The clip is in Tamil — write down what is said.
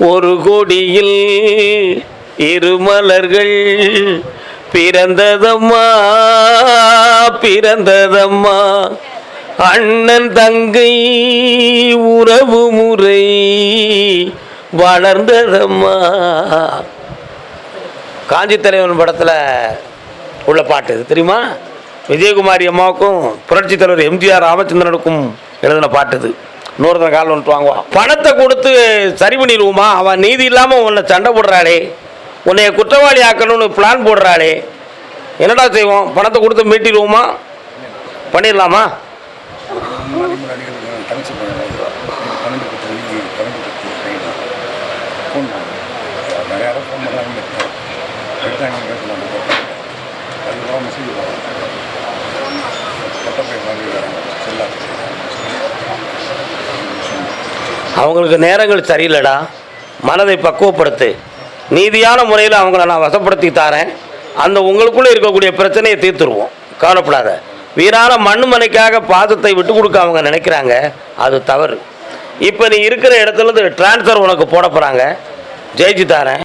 ஒரு கொடியில் இருமலர்கள் பிறந்ததம்மா பிறந்ததம்மா, அண்ணன் தங்கை உறவு முறை வளர்ந்ததம்மா. காஞ்சி தலைவன் படத்தில் உள்ள பாட்டு இது தெரியுமா? விஜயகுமாரி அம்மாவுக்கும் புரட்சி தலைவர் எம்ஜிஆர் ராமச்சந்திரனுக்கும் எழுதின பாட்டு இது. இன்னொருத்தன் கால் வந்துட்டு வாங்குவான். பணத்தை கொடுத்து சரி பண்ணிடுவோமா? அவன் நீதி இல்லாமல் உன்னை சண்டை போடுறாளே, உன்னைய குற்றவாளி ஆக்கணும்னு பிளான் போடுறாளே, என்னடா செய்வோம்? பணத்தை கொடுத்து மீட்டிடுவோமா? பண்ணிடலாமா? அவங்களுக்கு நேரங்கள் சரியில்லைடா, மனதை பக்குவப்படுத்து. நீதியான முறையில் அவங்கள நான் வசப்படுத்தி தாரேன். அந்த உங்களுக்குள்ளே இருக்கக்கூடிய பிரச்சனையை தீர்த்துருவோம், கவலைப்படாத. வீரான மண் மனைக்காக பாதத்தை விட்டு கொடுக்க அவங்க நினைக்கிறாங்க, அது தவறு. இப்போ நீ இருக்கிற இடத்துலேருந்து டிரான்ஸ்ஃபர் உனக்கு போட போகிறாங்க, ஜெயிச்சு தாரேன்.